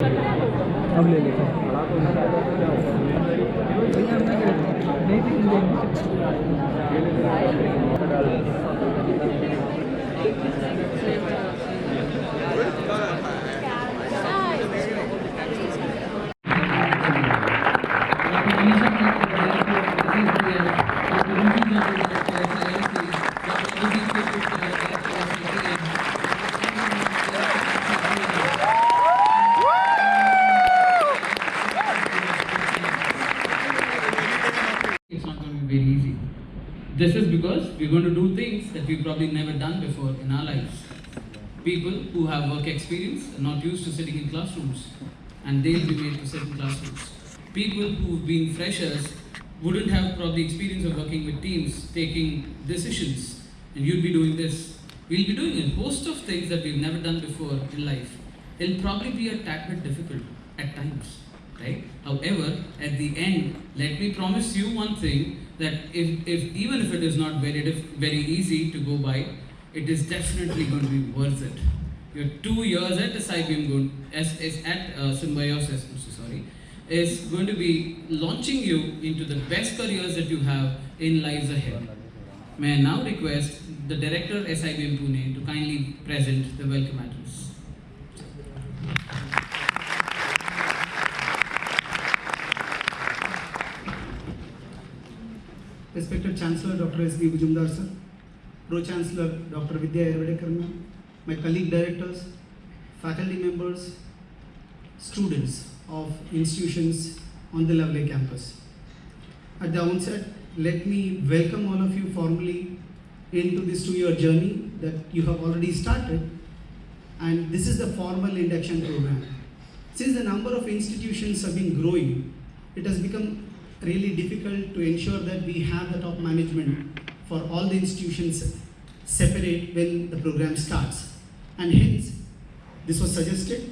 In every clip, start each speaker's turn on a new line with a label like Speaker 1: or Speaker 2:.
Speaker 1: अब ले लेते हैं।
Speaker 2: It's not going to be very easy. This is because we're going to do things that we've probably never done before in our lives. People who have work experience are not used to sitting in classrooms, and they'll be made to sit in classrooms. People who've been freshers wouldn't have probably experience of working with teams, taking decisions, and you'd be doing this. We'll be doing a host of things that we've never done before in life. It'll probably be a tad bit difficult at times, right? However, at the end, let me promise you one thing, that even if it is not very easy to go by, it is definitely going to be worth it. Your 2 years at SIBM Symbiosis, is going to be launching you into the best careers that you have in lives ahead. May I now request the Director SIBM Pune to kindly present the welcome address.
Speaker 3: Respected Chancellor Dr. S. B. Mujumdar sir, Pro-Chancellor Dr. Vidya Ayurvedekar ma'am, my colleague directors, faculty members, students of institutions on the Lavale campus. At the onset, let me welcome all of you formally into this 2-year journey that you have already started, and this is the formal induction program. Since the number of institutions have been growing, it has become really difficult to ensure that we have the top management for all the institutions separate when the program starts. And hence, this was suggested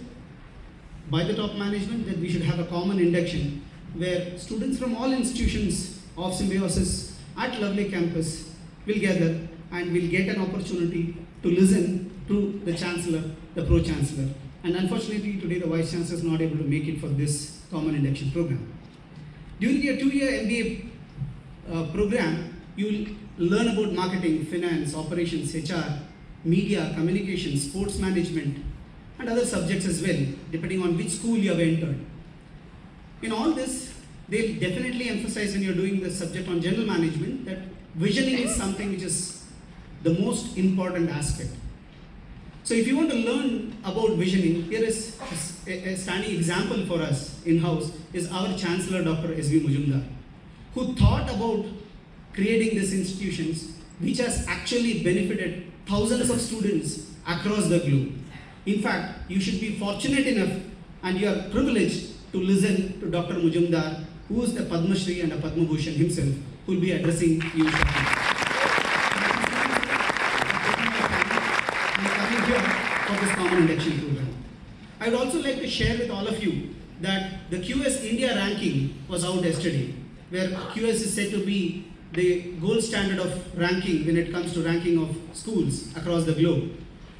Speaker 3: by the top management that we should have a common induction where students from all institutions of Symbiosis at Lavale campus will gather and will get an opportunity to listen to the Chancellor, the Pro-Chancellor. And unfortunately, today the Vice Chancellor is not able to make it for this common induction program. During your 2-year MBA program, you will learn about marketing, finance, operations, HR, media, communications, sports management, and other subjects as well, depending on which school you have entered. In all this, they definitely emphasize when you're doing the subject on general management that visioning is something which is the most important aspect. So if you want to learn about visioning, here is a standing example for us in-house is our Chancellor Dr. S. B. Mujumdar, who thought about creating these institutions which has actually benefited thousands of students across the globe. In fact, you should be fortunate enough and you are privileged to listen to Dr. Mujumdar, who is a Padma Shri and a Padma Bhushan himself, who will be addressing you shortly. For this common induction program. I would also like to share with all of you that the QS India ranking was out yesterday, where QS is said to be the gold standard of ranking when it comes to ranking of schools across the globe.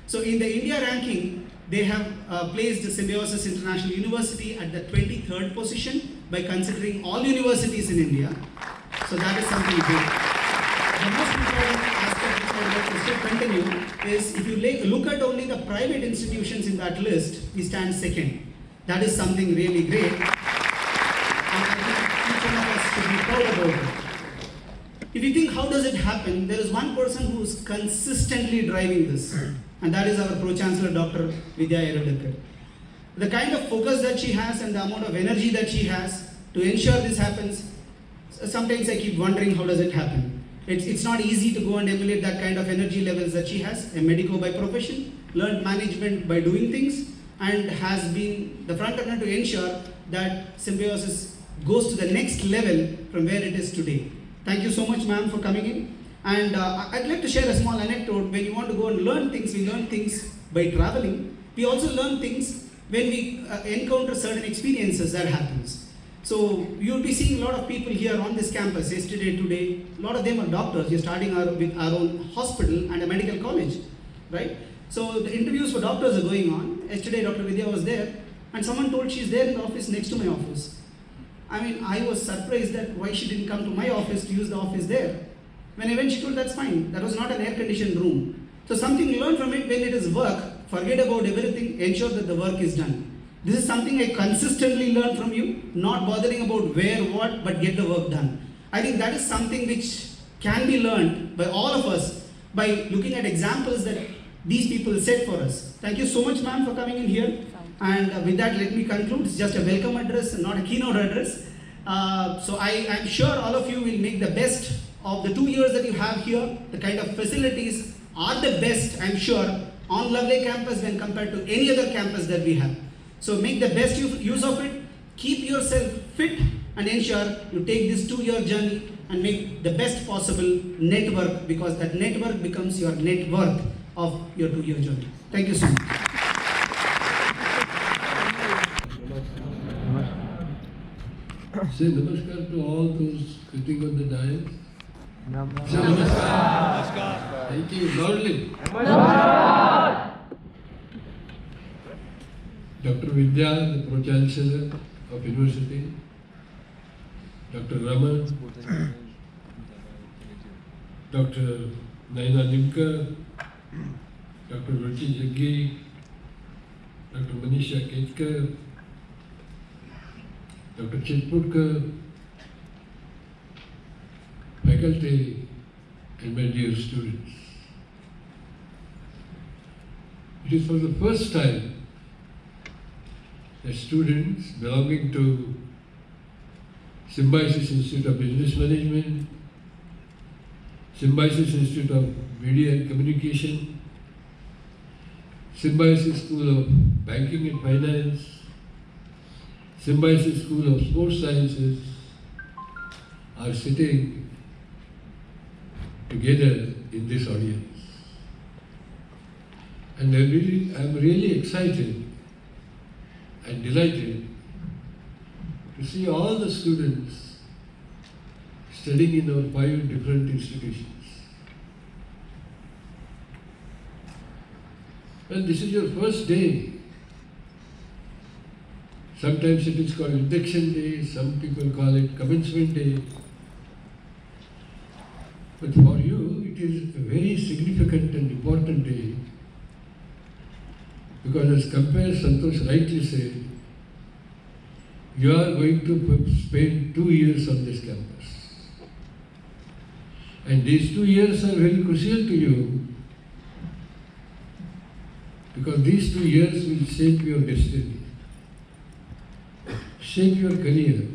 Speaker 3: So in the India ranking, they have placed the Symbiosis International University at the 23rd position by considering all universities in India. So that is something big. The most important aspect which I would like to still continue is if you look at only the private institutions in that list, we stand second. That is something really great. And I think each one of us should be proud about it. If you think how does it happen, there is one person who is consistently driving this, and that is our Pro-Chancellor Dr. Vidya Ayurvedekar. The kind of focus that she has and the amount of energy that she has to ensure this happens, sometimes I keep wondering how does it happen. It's not easy to go and emulate that kind of energy levels that she has, a medico by profession, learned management by doing things, and has been the front runner to ensure that Symbiosis goes to the next level from where it is today. Thank you so much, ma'am, for coming in. And I'd like to share a small anecdote. When you want to go and learn things, we learn things by traveling. We also learn things when we encounter certain experiences that happens. So you'll be seeing a lot of people here on this campus yesterday, today. A lot of them are doctors. We're starting with our own hospital and a medical college, right? So the interviews for doctors are going on. Yesterday, Dr. Vidya was there, And someone told she's there in the office next to my office. I mean, I was surprised that why she didn't come to my office to use the office there. When I went, she told that's fine. That was not an air-conditioned room. So something learn from it: when it is work, forget about everything, ensure that the work is done. This is something I consistently learn from you, not bothering about where, what, but get the work done. I think that is something which can be learned by all of us by looking at examples that these people set for us. Thank you so much, ma'am, for coming in here. And with that, let me conclude. It's just a welcome address and not a keynote address. So I'm sure all of you will make the best of the 2 years that you have here. The kind of facilities are the best, I'm sure, on Lavale campus when compared to any other campus that we have. So make the best use of it. Keep yourself fit and ensure you take this 2-year journey and make the best possible network, because that network becomes your net worth of your 2-year journey. Thank you so much.
Speaker 1: Say namaskar to all those sitting on the dais. Say namaskar. Thank you. Loudly. Dr. Vidya, the Pro-Chancellor of University. Dr. Raman. Dr. Naina Nimkar. Dr. Ruchi Jaggi. Dr. Manisha Ketkar. Dr. Chitpurkar, faculty, and my dear students. It is for the first time that students belonging to Symbiosis Institute of Business Management, Symbiosis Institute of Media and Communication, Symbiosis School of Banking and Finance, Symbiosis School of Sports Sciences are sitting together in this audience. And I'm really excited and delighted to see all the students studying in our 5 different institutions. Well, this is your first day. Sometimes it is called induction day, some people call it commencement day. But for you, it is a very significant and important day, because as Compare Santosh rightly said, you are going to spend 2 years on this campus. And these 2 years are very crucial to you, because these 2 years will shape your destiny, shape your career,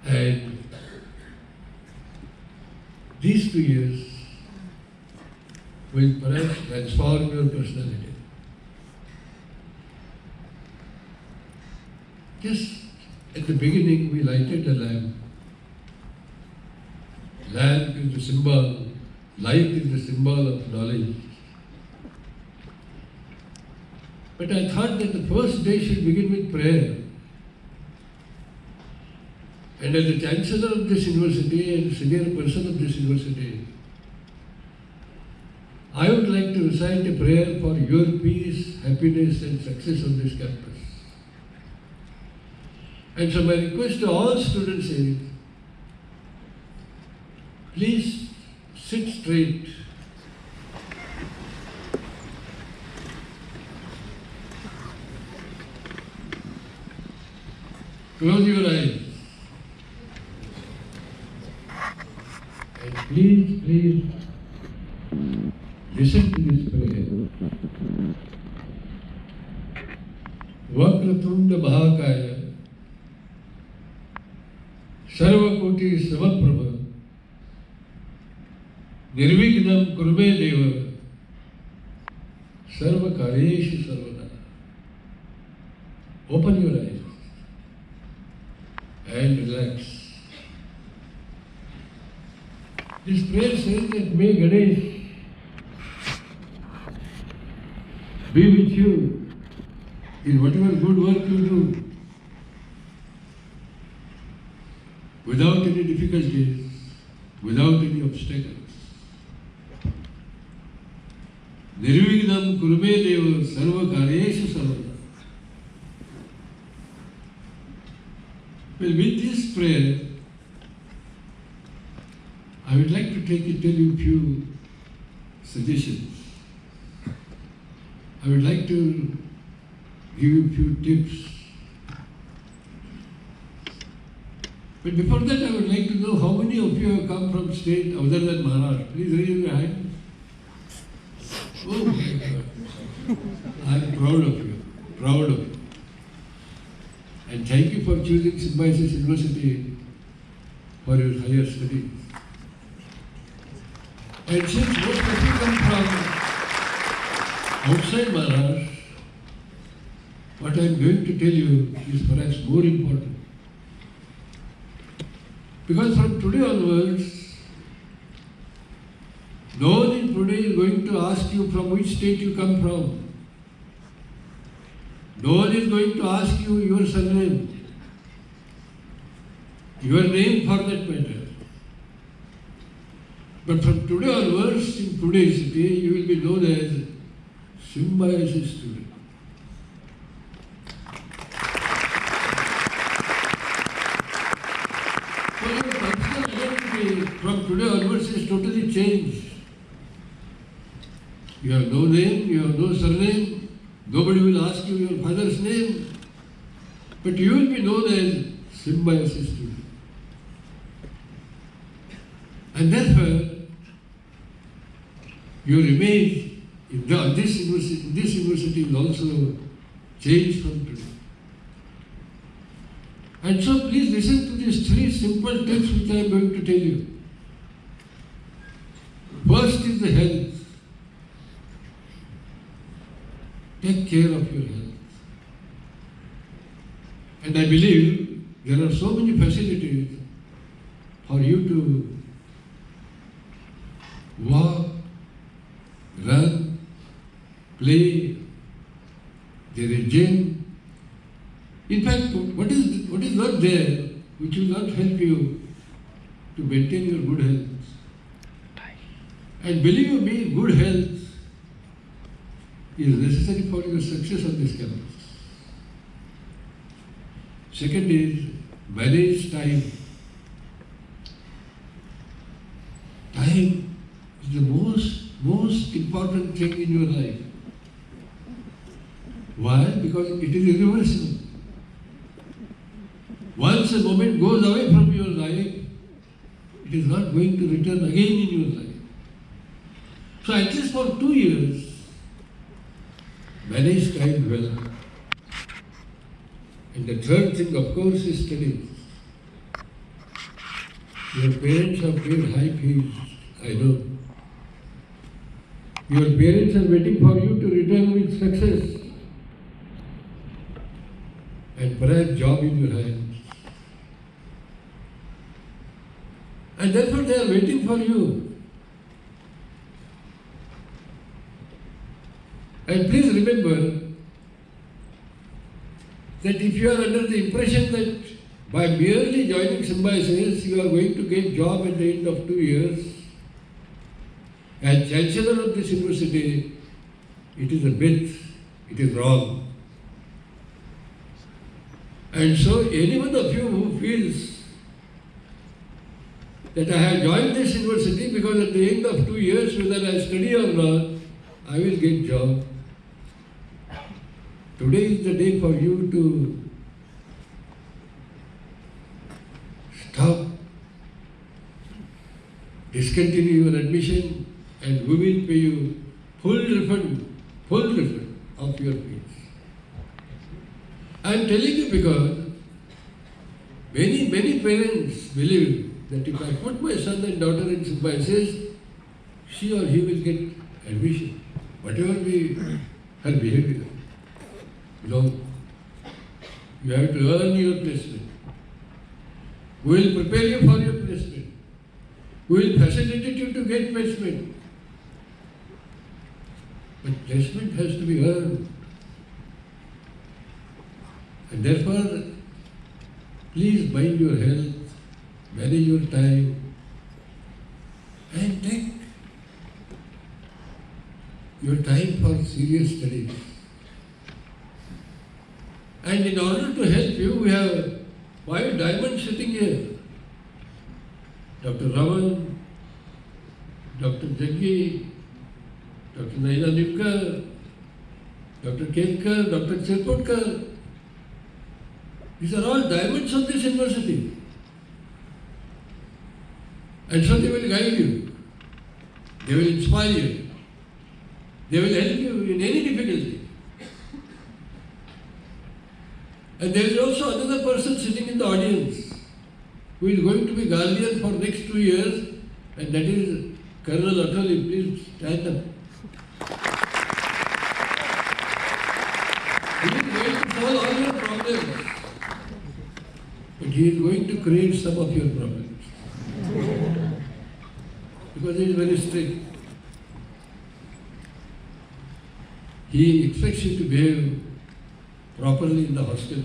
Speaker 1: and these 2 years will perhaps transform your personality. Just at the beginning, we lighted a lamp. Lamp is the symbol, light is the symbol of knowledge. But I thought that the first day should begin with prayer. And as the Chancellor of this university and senior person of this university, I would like to recite a prayer for your peace, happiness and success on this campus. And so my request to all students is, please sit straight. Close your eyes. And please listen to this prayer. Vakratunda Mahakaya Sarvakoti Samaprabha Nirvignam Kurme Deva Sarvakareshi Sarvada. Open your eyes and relax. This prayer says that may Ganesh be with you in whatever good work you do, without any difficulties, without any obstacles. Nirvignam kurume deva sarva karyeshu sarvada. Well, with this prayer, I would like to tell you a few suggestions. I would like to give you a few tips. But before that, I would like to know how many of you have come from state other than Maharashtra. Please raise your hand. Oh my God. I am proud of you. Proud of you. And thank you for choosing Symbiosis University for your higher studies. And since most of you come from outside Maharashtra, what I am going to tell you is perhaps more important. Because from today onwards, no one in Pune is going to ask you from which state you come from. No one is going to ask you your surname, your name for that matter. But from today onwards, in Pune city, you will be known as Symbiosis student. So your personal identity from today onwards is totally changed. You have no name, you have no surname, nobody will ask you your father's name, but you will be known as Symbiosis student. And therefore, your image in this university will also change from today. And so please listen to these three simple tips which I am going to tell you. First is the health. Take care of your health. And I believe there are so many facilities for you to walk, run, play. There is gym. In fact, what is not there which will not help you to maintain your good health? And believe me, good health is necessary for your success on this campus. Second is manage time. Time is the most important thing in your life. Why? Because it is irreversible. Once a moment goes away from your life, it is not going to return again in your life. So at least for 2 years, manage time well. And the third thing, of course, is studies. Your parents have paid high fees, I know. Your parents are waiting for you to return with success and perhaps job in your hands. And therefore they are waiting for you. And please remember that if you are under the impression that by merely joining Symbiosis you are going to get job at the end of 2 years, as Chancellor of this university, it is a myth, it is wrong. And so any one of you who feels that I have joined this university because at the end of 2 years, whether I study or not, I will get job. Today is the day for you to stop, discontinue your admission, and we will pay you full refund of your fees. I am telling you because many parents believe that if I put my son and daughter in Symbiosis, she or he will get admission, whatever be her behavior. No, you have to earn your placement. We will prepare you for your placement. We will facilitate you to get placement. But placement has to be earned. And therefore, please mind your health, manage your time, and take your time for serious studies. And in order to help you, we have 5 diamonds sitting here. Dr. Raman, Dr. Jaggi, Dr. Naina Nipkar, Dr. Kelkar, Dr. Chirpotkar. These are all diamonds of this university. And so they will guide you. They will inspire you. They will help you in any difficulty. And there is also another person sitting in the audience who is going to be guardian for next 2 years, and that is Colonel Atali. Please stand up. He is going to solve all your problems, but he is going to create some of your problems. Because he is very strict. He expects you to behave properly in the hostel.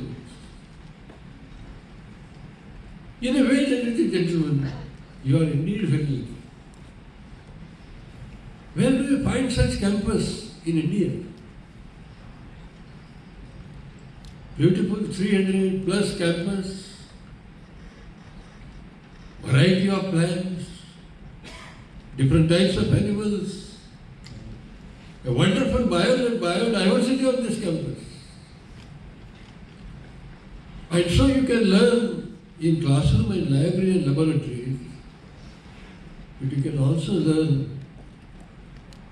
Speaker 1: In a way, ladies and gentlemen, you are indeed very lucky. Where do you find such campus in India? Beautiful 300 plus campus, variety of plants, different types of animals, a wonderful biodiversity of this campus. And so you can learn in classroom and library and laboratories, but you can also learn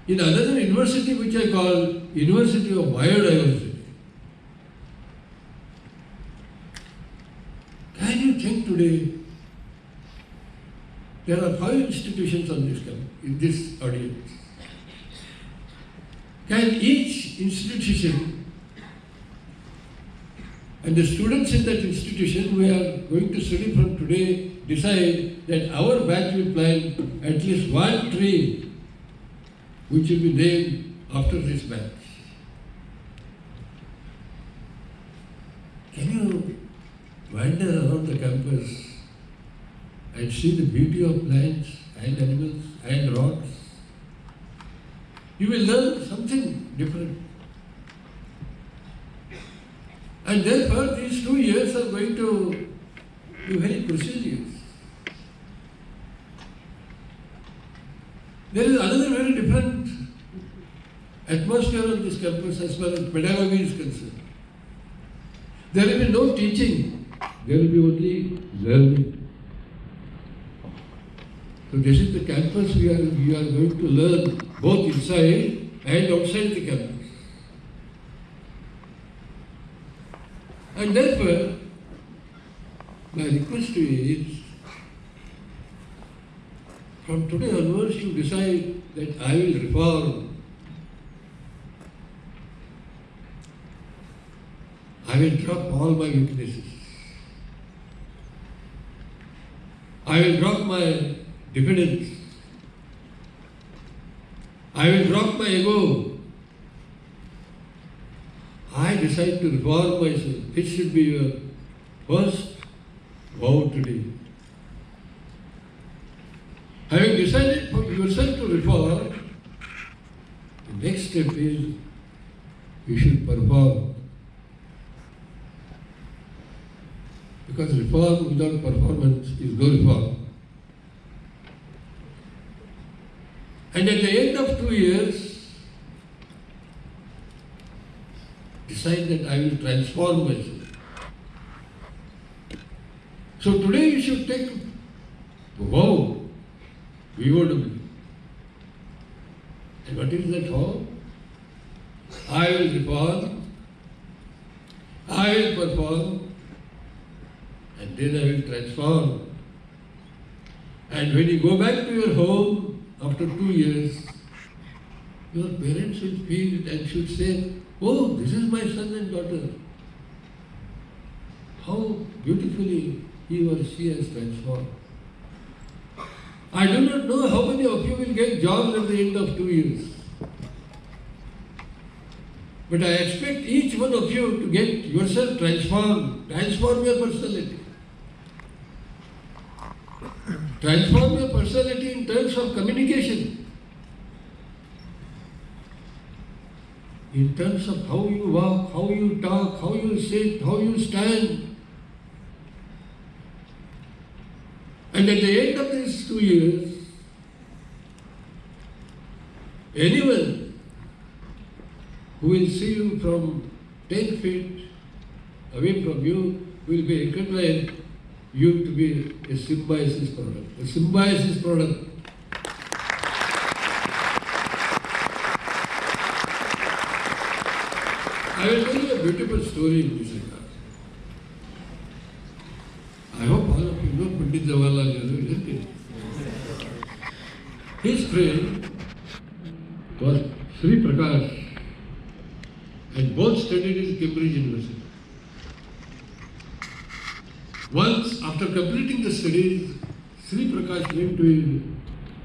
Speaker 1: in another university which I call University of Biodiversity. Can you think today there are 5 institutions on this campus, in this audience? Can each institution and the students in that institution who are going to study from today decide that our batch will plant at least 1 tree which will be named after this batch? Can you wander around the campus and see the beauty of plants and animals and rocks? You will learn something different. And therefore, these 2 years are going to be very crucial years. There is another very different atmosphere on this campus as far as pedagogy is concerned. There will be no teaching, there will be only learning. So this is the campus we are going to learn both inside and outside the campus. And therefore, my request to you is, from today onwards you decide that I will reform. I will drop all my weaknesses. I will drop my diffidence. I will drop my ego. I decide to reform myself. It should be your first vow today. Having decided for yourself to reform, the next step is you should perform. Because reform without performance is no reform. And at the end of 2 years, decide that I will transform myself. So today you should take a vow, VOW. And what is that vow? I will reform, I will perform, and then I will transform. And when you go back to your home after 2 years, your parents will feel it and should say, oh, this is my son and daughter. How beautifully he or she has transformed. I do not know how many of you will get jobs at the end of 2 years. But I expect each one of you to get yourself transformed. Transform your personality. Transform your personality in terms of communication. in terms of how you walk, how you talk, how you sit, how you stand. And at the end of these 2 years, anyone who will see you from 10 feet away from you will be recognize you to be a symbiosis product. A symbiosis product. I will tell you a beautiful story in this regard. I hope all of you know Pandit Jawaharlal Nehru, isn't it? His friend was Sri Prakash, and both studied in Cambridge University. Once, after completing the studies, Sri Prakash went to his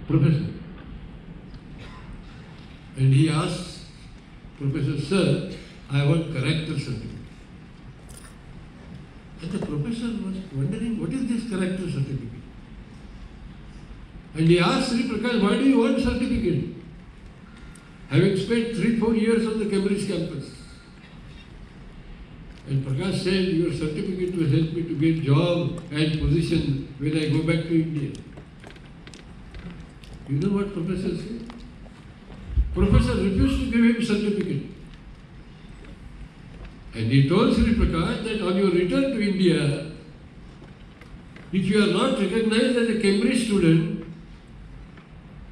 Speaker 1: professor and he asked Professor, "Sir, I want character certificate." And the professor was wondering, what is this character certificate? And he asked Sri Prakash, "Why do you want certificate? Having spent 3-4 years on the Cambridge campus." And Prakash said, "Your certificate will help me to get job and position when I go back to India." You know what professor said? Professor refused to give him certificate. And he told Sri Prakash that on your return to India, if you are not recognized as a Cambridge student,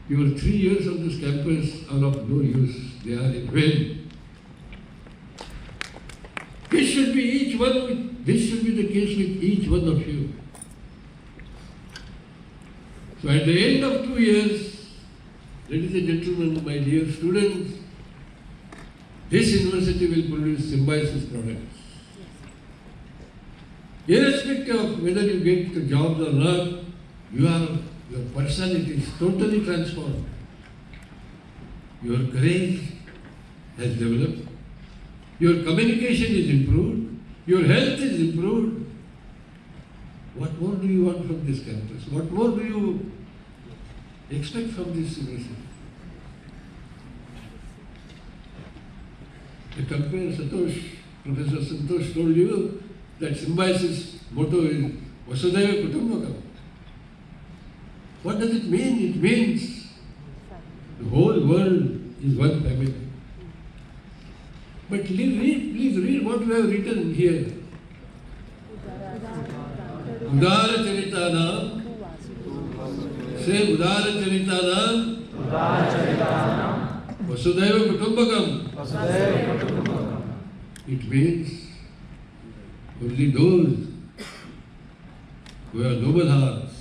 Speaker 1: your 3 years on this campus are of no use. They are in vain. This should be the case with each one of you. So at the end of 2 years, ladies and gentlemen, my dear students, this university will produce symbiosis products. Irrespective of whether you get the jobs or not, your personality is totally transformed. Your courage has developed. Your communication is improved. Your health is improved. What more do you want from this campus? What more do you expect from this university? The compare Satosh, Professor Santosh told you that symbiosis motto is Vasudhaiva Kutumbakam. What does it mean? It means the whole world is one family. But please read what we have written here. Udara Charitanam. Say Udara Charitanam. Vasudhaiva Kutumbakam. It means only those who have noble hearts,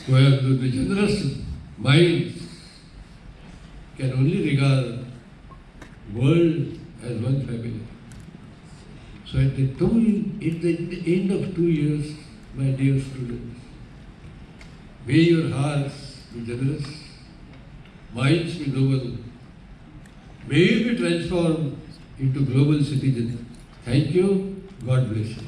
Speaker 1: who have the generous minds, can only regard world as one family. So at the end of 2 years, my dear students, may your hearts be generous, minds be noble, may you be transformed into global citizens. Thank you. God bless you.